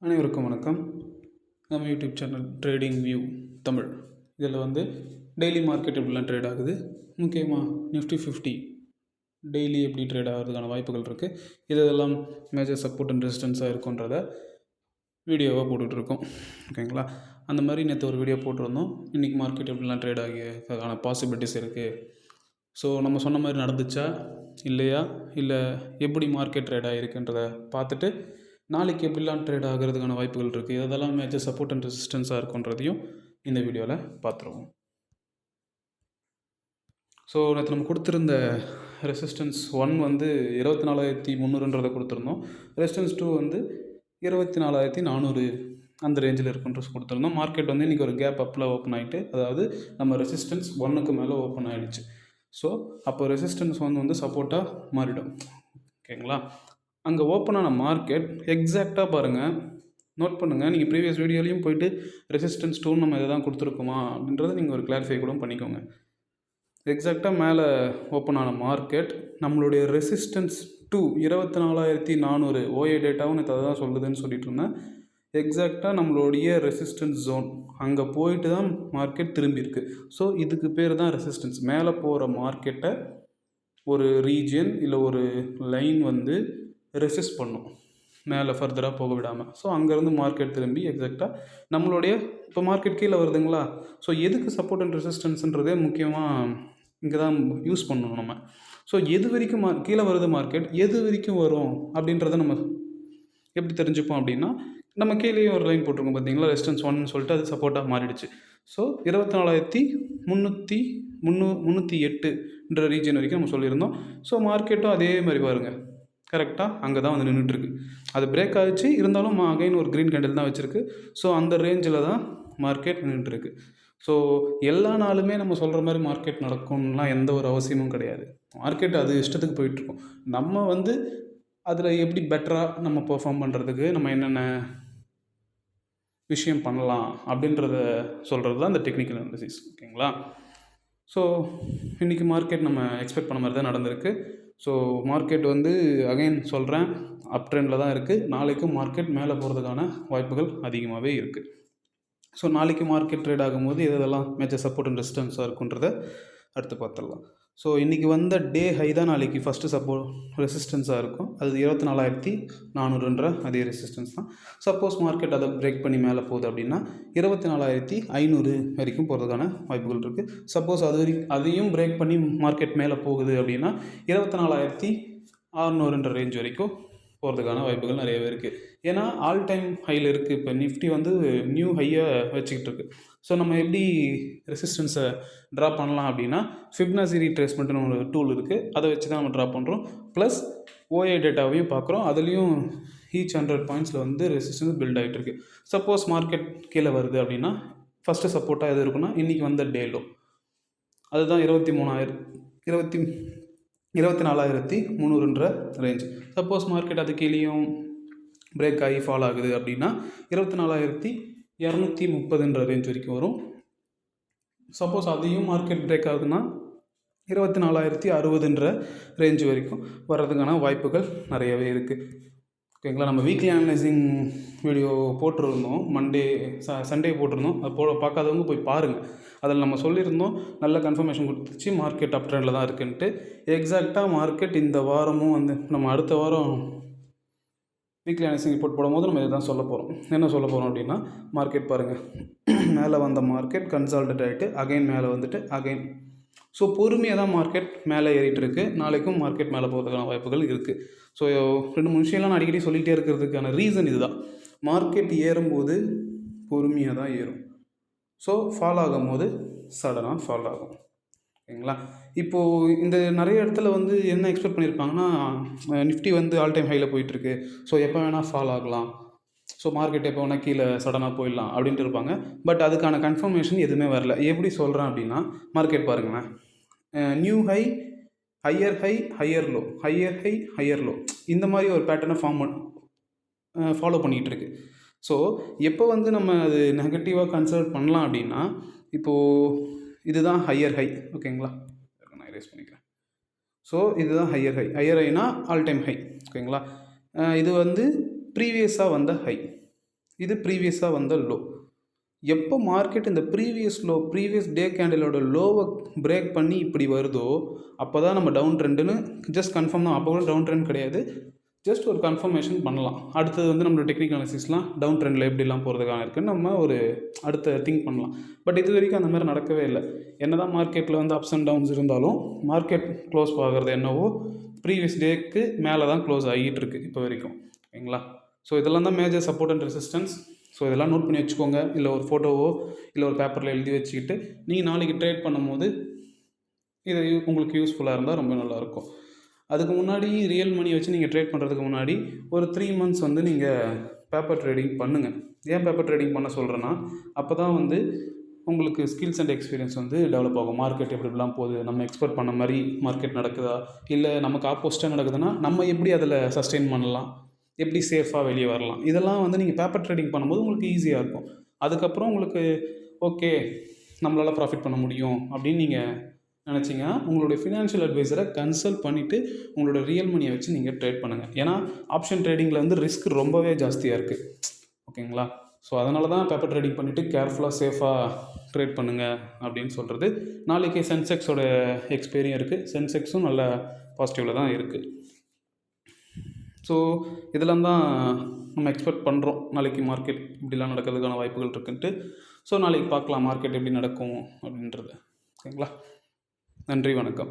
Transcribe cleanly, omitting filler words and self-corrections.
அனைவருக்கும் வணக்கம். நம்ம YouTube channel trading view Tamil. இதில் டெய்லி மார்க்கெட் எப்படிலாம் ட்ரேட் ஆகுது, முக்கியமாக நிஃப்டி 50 டெய்லி எப்படி ட்ரேட் ஆகிறதுக்கான வாய்ப்புகள் இருக்குது, இதெல்லாம் மேஜர் சப்போர்ட் அண்ட் ரெசிஸ்டன்ஸாக இருக்குன்றத வீடியோவாக போட்டுட்ருக்கோம். ஓகேங்களா? அந்த மாதிரி நேற்று ஒரு வீடியோ போட்டிருந்தோம். இன்றைக்கி மார்க்கெட் எப்படிலாம் ட்ரேட் ஆகியதுக்கான பாசிபிலிட்டிஸ் இருக்குது. ஸோ நம்ம சொன்ன மாதிரி நடந்துச்சா இல்லையா, இல்லை எப்படி மார்க்கெட் ட்ரேட் ஆகிருக்குன்றதை பார்த்துட்டு நாளைக்கு எப்படிலாம் ட்ரேட் ஆகிறதுக்கான வாய்ப்புகள் இருக்குது, இதெல்லாம் மேஜர் சப்போர்ட் அண்ட் ரெசிஸ்டன்ஸாக இருக்குன்றதையும் இந்த வீடியோவில் பார்த்துருவோம். ஸோ நேற்று நம்ம கொடுத்துருந்த ரெசிஸ்டன்ஸ் 1 24,300 கொடுத்துருந்தோம். ரெசிஸ்டன்ஸ் 2 24,400 அந்த ரேஞ்சில் இருக்குன்றது கொடுத்துருந்தோம். மார்க்கெட் இன்றைக்கி ஒரு கேப் அப்பில் ஓப்பன் ஆகிட்டு, அதாவது நம்ம ரெசிஸ்டன்ஸ் 1க்கு மேலே ஓப்பன் ஆகிடுச்சு. ஸோ அப்போ ரெசிஸ்டன்ஸ் 1 சப்போர்ட்டாக மாறிடும். ஓகேங்களா? அங்கே ஓப்பனான மார்க்கெட் எக்ஸாக்டாக பாருங்கள், நோட் பண்ணுங்கள். நீங்கள் ப்ரீவியஸ் வீடியோலையும் போய்ட்டு ரெசிஸ்டன்ஸ் 2 நம்ம இதை தான் கொடுத்துருக்கோமா அப்படின்றத நீங்கள் ஒரு கிளாரிஃபை கூட பண்ணிக்கோங்க. எக்ஸாக்டாக மேலே ஓப்பனான மார்க்கெட் நம்மளுடைய ரெசிஸ்டன்ஸ் 2 24,400 ஓஏ டேட்டாவும் அதை தான் சொல்லுதுன்னு சொல்லிட்டு இருந்தேன். எக்ஸாக்டாக நம்மளுடைய ரெசிஸ்டன்ஸ் ஜோன் அங்கே போயிட்டு தான் மார்க்கெட் திரும்பியிருக்கு. ஸோ இதுக்கு பேர் தான் ரெசிஸ்டன்ஸ். மேலே போகிற மார்க்கெட்டை ஒரு ரீஜியன் இல்லை ஒரு லைன் ரெசிஸ்ட் பண்ணும், மேலே ஃபர்தராக போக விடாமல். ஸோ அங்கேருந்து மார்க்கெட் திரும்பி எக்ஸாக்டாக நம்மளுடைய இப்போ மார்க்கெட் கீழே வருதுங்களா. ஸோ எதுக்கு சப்போர்ட் அண்ட் ரெசிஸ்டன்ஸுன்றதே முக்கியமாக இங்கே தான் யூஸ் பண்ணணும் நம்ம. ஸோ எது வரைக்கும் கீழே வருது மார்க்கெட், எது வரைக்கும் வரும் அப்படின்றத நம்ம எப்படி தெரிஞ்சுப்போம் அப்படின்னா, நம்ம கீழேயும் ஒரு லைன் போட்டிருக்கோம் பார்த்தீங்களா, ரெசிஸ்டன்ஸ் 1 சொல்லிட்டு அது சப்போர்ட்டாக மாறிடுச்சு. ஸோ 24,308 ரீஜன் வரைக்கும் நம்ம சொல்லியிருந்தோம். ஸோ மார்க்கெட்டும் அதே மாதிரி பாருங்கள், கரெக்டாக அங்கே தான் நின்றுட்டுருக்கு. அது பிரேக் ஆகிடுச்சு, இருந்தாலும் அகைன் ஒரு க்ரீன் கேண்டில் தான் வச்சுருக்கு. ஸோ அந்த ரேஞ்சில் தான் மார்க்கெட் நின்றுட்டுருக்கு. ஸோ எல்லா நாளுமே நம்ம சொல்கிற மாதிரி மார்க்கெட் நடக்கும்லாம் எந்த ஒரு அவசியமும் கிடையாது. மார்க்கெட் அது இஷ்டத்துக்கு போயிட்டுருக்கோம். நம்ம அதில் எப்படி பெட்டராக நம்ம பெர்ஃபார்ம் பண்ணுறதுக்கு நம்ம என்னென்ன விஷயம் பண்ணலாம் அப்படின்றத சொல்கிறது தான் இந்த டெக்னிக்கல் அனாலிசிஸ். ஓகேங்களா? ஸோ இன்றைக்கி மார்க்கெட் நம்ம எக்ஸ்பெக்ட் பண்ண மாதிரி தான் நடந்திருக்கு. ஸோ மார்க்கெட் அகைன் சொல்கிறேன், அப் ட்ரெண்டில் தான் இருக்குது. நாளைக்கும் மார்க்கெட் மேலே போகிறதுக்கான வாய்ப்புகள் அதிகமாகவே இருக்குது. ஸோ நாளைக்கு மார்க்கெட் ட்ரேட் ஆகும்போது இதெல்லாம் மேஜர் சப்போர்ட் அண்ட் ரெசிஸ்டன்ஸாக இருக்குன்றதை அடுத்து பார்த்துடலாம். ஸோ இன்றைக்கி டே ஹை தான் நாளைக்கு ஃபஸ்ட்டு சப்போர்ட் ரெசிஸ்டன்ஸாக இருக்கும். அது 24,400 அதே ரெசிஸ்டன்ஸ் தான். சப்போஸ் மார்க்கெட் அதை பிரேக் பண்ணி மேலே போகுது அப்படின்னா 24,500 வரைக்கும் போகிறதுக்கான வாய்ப்புகள் இருக்குது. சப்போஸ் அதையும் பிரேக் பண்ணி மார்க்கெட் மேலே போகுது அப்படின்னா 24,600 ரேஞ்ச் வரைக்கும் போகிறதுக்கான வாய்ப்புகள் நிறையவே இருக்குது. ஏன்னா ஆல் டைம் ஹையில் இருக்குது. இப்போ நிஃப்டி நியூ ஹையை வச்சுக்கிட்டு இருக்குது. ஸோ நம்ம எப்படி ரெசிஸ்டன்ஸை ட்ரா பண்ணலாம் அப்படின்னா, ஃபிப்னாசி ரீட்ரேஸ்மெண்ட்னு ஒரு டூல் இருக்குது, அதை வச்சு தான் நம்ம ட்ரா பண்ணுறோம். ப்ளஸ் ஓஏ டேட்டாவையும் பார்க்குறோம். அதுலேயும் ஈச் 100 பாயிண்ட்ஸில் ரெசிஸ்டன்ஸ் பில்ட் ஆகிட்டு இருக்குது. சப்போஸ் மார்க்கெட் கீழே வருது அப்படின்னா ஃபஸ்ட்டு சப்போர்ட்டாக எது இருக்குன்னா இன்றைக்கி டேலோ அதுதான் 24,300 ரேஞ்ச். சப்போஸ் மார்க்கெட் அது கீழேயும் பிரேக் ஆகி ஃபால் ஆகுது அப்படின்னா 24,230 ரேஞ்ச் வரைக்கும் வரும். சப்போஸ் அதையும் மார்க்கெட் பிரேக் ஆகுதுன்னா 24,060 ரேஞ்ச் வரைக்கும் வர்றதுக்கான வாய்ப்புகள் நிறையவே இருக்குது. ஓகேங்களா? நம்ம வீக்லி அனலைசிங் வீடியோ போட்டிருந்தோம், சண்டே போட்டிருந்தோம். அது பார்க்காதவங்க போய் பாருங்கள். அதில் நம்ம சொல்லியிருந்தோம், நல்ல கன்ஃபர்மேஷன் கொடுத்துச்சு மார்க்கெட் அப் ட்ரெண்டில் தான் இருக்குன்ட்டு. எக்ஸாக்டாக மார்க்கெட் இந்த வாரமும் நம்ம அடுத்த வாரம் வீக்லி அனலைசிங் ரிப்போர்ட் போடும்போது நம்ம இதை தான் சொல்ல போகிறோம். என்ன சொல்ல போகிறோம் அப்படின்னா, மார்க்கெட் பாருங்கள், மேலே வந்த மார்க்கெட் கன்சால்டேட் ஆகிட்டு அகைன் மேலே அகைன். ஸோ பொறுமையாக தான் மார்க்கெட் மேலே ஏறிட்டு இருக்குது. நாளைக்கும் மார்க்கெட் மேலே போகிறதுக்கான வாய்ப்புகள் இருக்குது. ஸோ 2-3 விஷயம்லாம் நான் அடிக்கடி சொல்லிகிட்டே இருக்கிறதுக்கான ரீசன் இதுதான். மார்க்கெட் ஏறும்போது பொறுமையாக தான் ஏறும். ஸோ ஃபால் ஆகும்போது சடனாக ஃபால் ஆகும். ஓகேங்களா? இப்போது இந்த நிறைய இடத்துல என்ன எக்ஸ்பெக்ட் பண்ணியிருப்பாங்கன்னா, நிஃப்டி ஆல் டைம் ஹையில் போயிட்டுருக்கு, ஸோ எப்போ வேணால் ஃபால் ஆகலாம், ஸோ மார்க்கெட் எப்போ வேணால் கீழே சடனாக போயிடலாம் அப்படின்ட்டு இருப்பாங்க. பட் அதுக்கான கன்ஃபர்மேஷன் எதுவுமே வரல. எப்படி சொல்கிறேன் அப்படின்னா, மார்க்கெட் பாருங்களேன், new high, higher high, higher low, higher high, higher low, இந்த மாதிரி ஒரு பேட்டர்னை ஃபாலோ பண்ணிகிட்டு இருக்கு. ஸோ எப்போ நம்ம அது நெகட்டிவாக கன்சிடர் பண்ணலாம் அப்படின்னா, இப்போது இதுதான் ஹையர் ஹை. ஓகேங்களா? நான் எரேஸ் பண்ணிக்கிறேன். ஸோ இதுதான் ஹையர் ஹை. ஹையர் ஹைனா ஆல் டைம் ஹை. ஓகேங்களா? இது ப்ரீவியஸாக வந்த ஹை. இது ப்ரீவியஸாக வந்த லோ. எப்போ மார்க்கெட் இந்த ப்ரீவியஸ் டே கேண்டிலோட லோவை பிரேக் பண்ணி இப்படி வருதோ அப்போ தான் நம்ம டவுன் ட்ரெண்டுன்னு ஜஸ்ட் கன்ஃபார்ம் தான். அப்போ கூட டவுன் ட்ரெண்ட் கிடையாது, ஜஸ்ட் ஒரு கன்ஃபர்மேஷன் பண்ணலாம். அடுத்தது வந்து நம்மளோட டெக்னிக்கல் அனாலிசிஸ்லாம் டவுன் ட்ரெண்டில் எப்படிலாம் போகிறதுக்கான இருக்குன்னு நம்ம ஒரு அடுத்த திங்க் பண்ணலாம். பட் இது வரைக்கும் அந்த மாதிரி நடக்கவே இல்லை. என்ன தான் மார்க்கெட்டில் வந்து அப்ஸ் அண்ட் டவுன்ஸ் இருந்தாலும் மார்க்கெட் க்ளோஸ் ஆகிறது என்னவோ ப்ரீவியஸ் டேக்கு மேலே தான் க்ளோஸ் ஆகிட்டு இருக்குது இப்போ வரைக்கும். ஓகேங்களா? ஸோ இதெல்லாம் தான் major support and resistance. So இதெல்லாம் நோட் பண்ணி வச்சுக்கோங்க, இல்லை ஒரு ஃபோட்டோவோ இல்லை ஒரு பேப்பரில் எழுதி வச்சுக்கிட்டு நீங்கள் நாளைக்கு ட்ரேட் பண்ணும்போது இது உங்களுக்கு யூஸ்ஃபுல்லாக இருந்தால் ரொம்ப நல்லாயிருக்கும். அதுக்கு முன்னாடி ரியல் மணி வச்சு நீங்கள் ட்ரேட் பண்ணுறதுக்கு முன்னாடி ஒரு 3 months வந்து நீங்கள் பேப்பர் ட்ரேடிங் பண்ணுங்கள். ஏன் பேப்பர் ட்ரேடிங் பண்ண சொல்கிறேன்னா, அப்போ தான் வந்து உங்களுக்கு ஸ்கில்ஸ் அண்ட் எக்ஸ்பீரியன்ஸ் வந்து டெவலப் ஆகும். மார்க்கெட் எப்படிலாம் போகுது, நம்ம எக்ஸ்பெக்ட் பண்ண மாதிரி மார்க்கெட் நடக்குதா, இல்லை நமக்கு ஆப்போசிட்டாக நடக்குதுன்னா நம்ம எப்படி அதில் சஸ்டெயின் பண்ணலாம், எப்படி சேஃபாக வெளியே வரலாம், இதெல்லாம் வந்து நீங்கள் பேப்பர் ட்ரேடிங் பண்ணும்போது உங்களுக்கு ஈஸியாக இருக்கும். அதுக்கப்புறம் உங்களுக்கு ஓகே நம்மளால் ப்ராஃபிட் பண்ண முடியும் அப்படின்னு நீங்கள் நினச்சிங்கன்னா உங்களுடைய ஃபினான்ஷியல் அட்வைசரை கன்சல்ட் பண்ணிவிட்டு உங்களோட ரியல் மணியை வச்சு நீங்கள் ட்ரேட் பண்ணுங்கள். ஏன்னா ஆப்ஷன் ட்ரேடிங்கில் வந்து ரிஸ்க் ரொம்பவே ஜாஸ்தியாக இருக்குது. ஓகேங்களா? ஸோ அதனால தான் பேப்பர் ட்ரேடிங் பண்ணிவிட்டு கேர்ஃபுல்லாக சேஃபாக ட்ரேட் பண்ணுங்கள் அப்படின்னு சொல்கிறது. நாளைக்கு சென்செக்ஸோட எக்ஸ்பீரியும் இருக்குது, சென்செக்ஸும் நல்ல பாசிட்டிவில் தான் இருக்குது. ஸோ இதெல்லாம் தான் நம்ம எக்ஸ்பெக்ட் பண்ணுறோம் நாளைக்கு மார்க்கெட் இப்படிலாம் நடக்கிறதுக்கான வாய்ப்புகள் இருக்குன்ட்டு. ஸோ நாளைக்கு பார்க்கலாம் மார்க்கெட் எப்படி நடக்கும் அப்படின்றது. ஓகேங்களா? நன்றி, வணக்கம்.